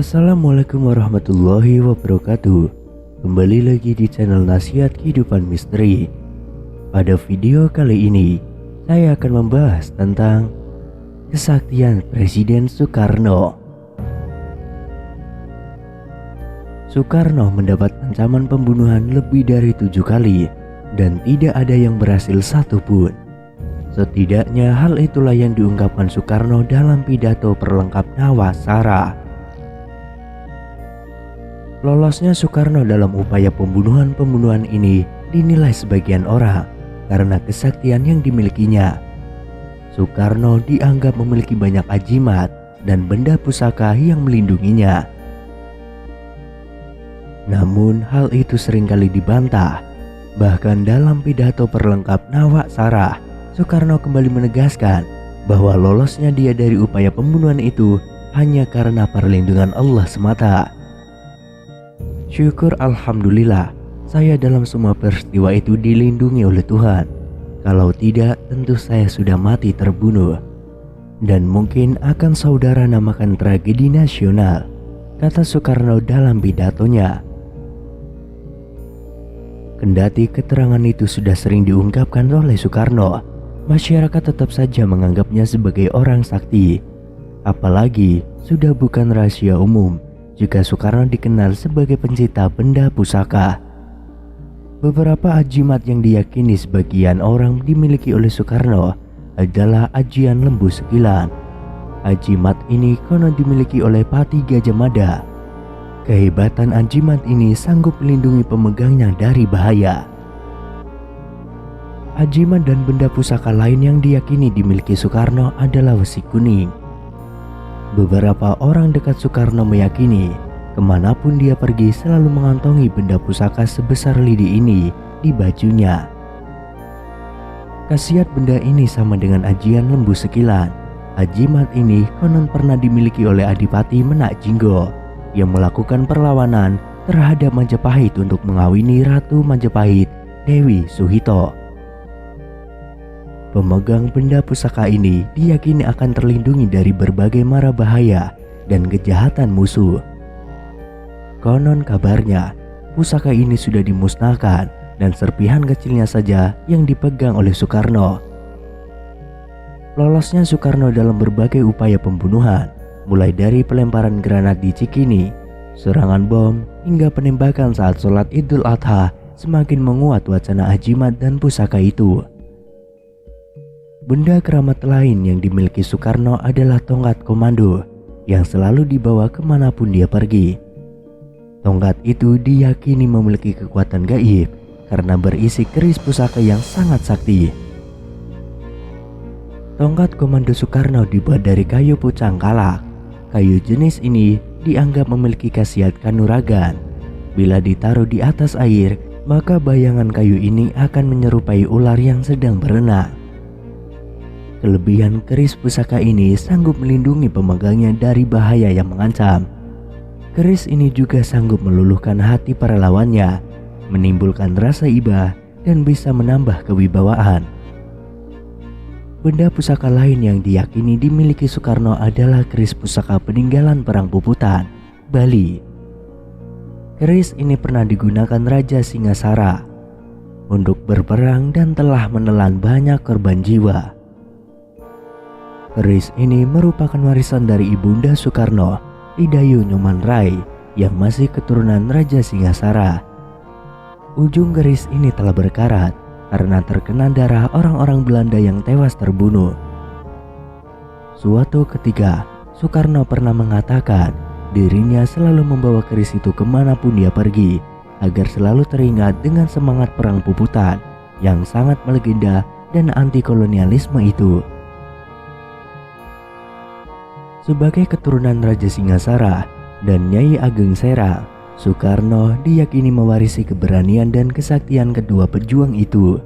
Assalamualaikum warahmatullahi wabarakatuh. Kembali lagi di channel Nasihat Kehidupan Misteri. Pada video kali ini saya akan membahas tentang kesaktian Presiden Soekarno. Soekarno mendapat ancaman pembunuhan lebih dari 7 kali dan tidak ada yang berhasil satupun. Setidaknya hal itulah yang diungkapkan Soekarno dalam pidato perlengkap Nawak Sara. Lolosnya Soekarno dalam upaya pembunuhan ini dinilai sebagian orang karena kesaktian yang dimilikinya. Soekarno dianggap memiliki banyak ajimat dan benda pusaka yang melindunginya. Namun hal itu seringkali dibantah. Bahkan dalam pidato perlengkap Nawak Sara, Soekarno kembali menegaskan bahwa lolosnya dia dari upaya pembunuhan itu hanya karena perlindungan Allah semata. Syukur alhamdulillah, saya dalam semua peristiwa itu dilindungi oleh Tuhan. Kalau tidak, tentu saya sudah mati terbunuh. Dan mungkin akan saudara namakan tragedi nasional, kata Soekarno dalam pidatonya. Kendati keterangan itu sudah sering diungkapkan oleh Soekarno, masyarakat tetap saja menganggapnya sebagai orang sakti. Apalagi sudah bukan rahasia umum jika Soekarno dikenal sebagai pencipta benda pusaka. Beberapa ajimat yang diyakini sebagian orang dimiliki oleh Soekarno adalah ajian lembu sekilan. Ajimat ini konon dimiliki oleh Pati Gajah Mada. Kehebatan ajimat ini sanggup melindungi pemegangnya dari bahaya. Ajimat dan benda pusaka lain yang diyakini dimiliki Soekarno adalah wesi kuning. Beberapa orang dekat Soekarno meyakini kemanapun dia pergi selalu mengantongi benda pusaka sebesar lidi ini di bajunya. Khasiat benda ini sama dengan ajian lembu sekilan. Ajimat ini konon pernah dimiliki oleh Adipati Menak Jinggo yang melakukan perlawanan terhadap Majapahit untuk mengawini Ratu Majapahit, Dewi Suhito. Pemegang benda pusaka ini diyakini akan terlindungi dari berbagai mara bahaya dan kejahatan musuh. Konon kabarnya, pusaka ini sudah dimusnahkan dan serpihan kecilnya saja yang dipegang oleh Soekarno. Lolosnya Soekarno dalam berbagai upaya pembunuhan, mulai dari pelemparan granat di Cikini, serangan bom, hingga penembakan saat sholat Idul Adha, semakin menguat wacana ajimat dan pusaka itu. Benda keramat lain yang dimiliki Soekarno adalah tongkat komando yang selalu dibawa kemanapun dia pergi. Tongkat itu diyakini memiliki kekuatan gaib karena berisi keris pusaka yang sangat sakti. Tongkat komando Soekarno dibuat dari kayu pucang kalak. Kayu jenis ini dianggap memiliki khasiat kanuragan. Bila ditaruh di atas air, maka bayangan kayu ini akan menyerupai ular yang sedang berenang. Kelebihan keris pusaka ini sanggup melindungi pemegangnya dari bahaya yang mengancam. Keris ini juga sanggup meluluhkan hati para lawannya, menimbulkan rasa iba, dan bisa menambah kewibawaan. Benda pusaka lain yang diyakini dimiliki Soekarno adalah keris pusaka peninggalan Perang Puputan, Bali. Keris ini pernah digunakan Raja Singasara untuk berperang dan telah menelan banyak korban jiwa. Keris ini merupakan warisan dari ibunda Soekarno, Idayu Nyoman Rai, yang masih keturunan Raja Singasara. Ujung keris ini telah berkarat karena terkena darah orang-orang Belanda yang tewas terbunuh. Suatu ketika, Soekarno pernah mengatakan dirinya selalu membawa keris itu kemanapun dia pergi, agar selalu teringat dengan semangat Perang Puputan yang sangat melegenda dan anti kolonialisme itu. Sebagai keturunan Raja Singasara dan Nyai Ageng Serang, Soekarno diyakini mewarisi keberanian dan kesaktian kedua pejuang itu.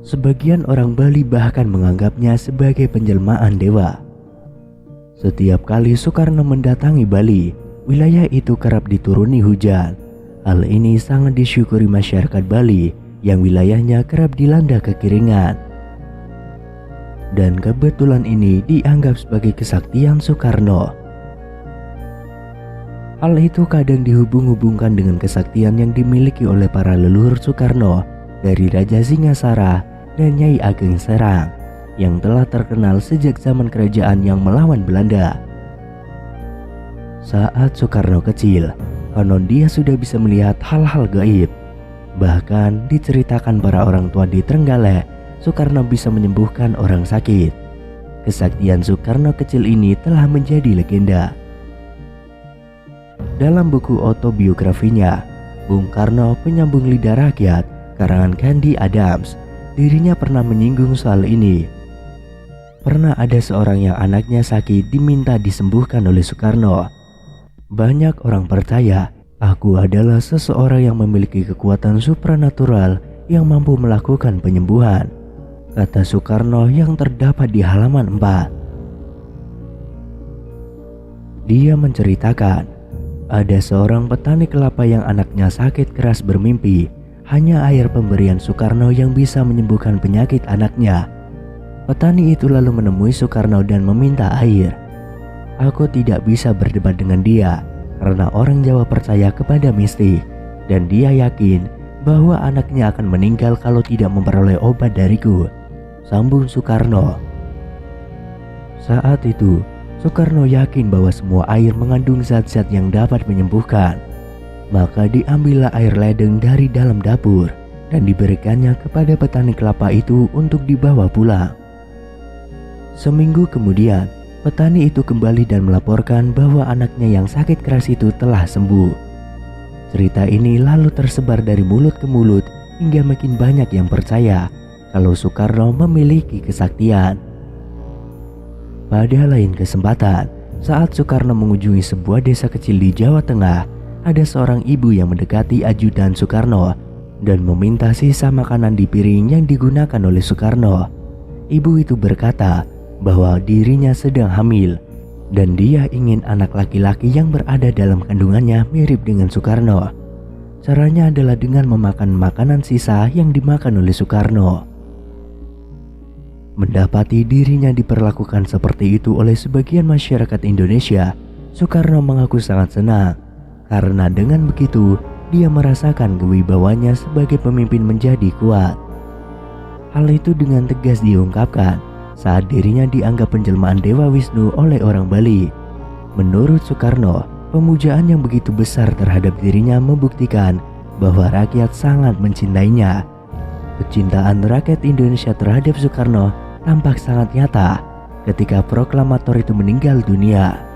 Sebagian orang Bali bahkan menganggapnya sebagai penjelmaan dewa. Setiap kali Soekarno mendatangi Bali, wilayah itu kerap dituruni hujan. Hal ini sangat disyukuri masyarakat Bali yang wilayahnya kerap dilanda kekeringan. Dan kebetulan ini dianggap sebagai kesaktian Soekarno. Hal itu kadang dihubung-hubungkan dengan kesaktian yang dimiliki oleh para leluhur Soekarno, dari Raja Singasara dan Nyai Ageng Serang, yang telah terkenal sejak zaman kerajaan yang melawan Belanda. Saat Soekarno kecil, konon dia sudah bisa melihat hal-hal gaib. Bahkan diceritakan para orang tua di Trenggalek, Soekarno bisa menyembuhkan orang sakit. Kesaktian Soekarno kecil ini telah menjadi legenda. Dalam buku autobiografinya, Bung Karno, Penyambung Lidah Rakyat, karangan Candy Adams, dirinya pernah menyinggung soal ini. Pernah ada seorang yang anaknya sakit diminta disembuhkan oleh Soekarno. Banyak orang percaya aku adalah seseorang yang memiliki kekuatan supranatural yang mampu melakukan penyembuhan, kata Soekarno yang terdapat di halaman 4. Dia menceritakan, ada seorang petani kelapa yang anaknya sakit keras bermimpi hanya air pemberian Soekarno yang bisa menyembuhkan penyakit anaknya. Petani itu lalu menemui Soekarno dan meminta air. Aku tidak bisa berdebat dengan dia karena orang Jawa percaya kepada mistik, dan dia yakin bahwa anaknya akan meninggal kalau tidak memperoleh obat dariku, sambung Soekarno. Saat itu Soekarno yakin bahwa semua air mengandung zat-zat yang dapat menyembuhkan. Maka diambillah air ledeng dari dalam dapur dan diberikannya kepada petani kelapa itu untuk dibawa pulang. Seminggu kemudian, petani itu kembali dan melaporkan bahwa anaknya yang sakit keras itu telah sembuh. Cerita ini lalu tersebar dari mulut ke mulut hingga makin banyak yang percaya kalau Soekarno memiliki kesaktian. Pada lain kesempatan, saat Soekarno mengunjungi sebuah desa kecil di Jawa Tengah, ada seorang ibu yang mendekati ajudan Soekarno dan meminta sisa makanan di piring yang digunakan oleh Soekarno. Ibu itu berkata bahwa dirinya sedang hamil dan dia ingin anak laki-laki yang berada dalam kandungannya mirip dengan Soekarno. Caranya adalah dengan memakan makanan sisa yang dimakan oleh Soekarno. Mendapati dirinya diperlakukan seperti itu oleh sebagian masyarakat Indonesia, Soekarno mengaku sangat senang karena dengan begitu dia merasakan kewibawanya sebagai pemimpin menjadi kuat. Hal itu dengan tegas diungkapkan saat dirinya dianggap penjelmaan Dewa Wisnu oleh orang Bali. Menurut Soekarno, pemujaan yang begitu besar terhadap dirinya membuktikan bahwa rakyat sangat mencintainya. Kecintaan rakyat Indonesia terhadap Soekarno tampak sangat nyata ketika proklamator itu meninggal dunia.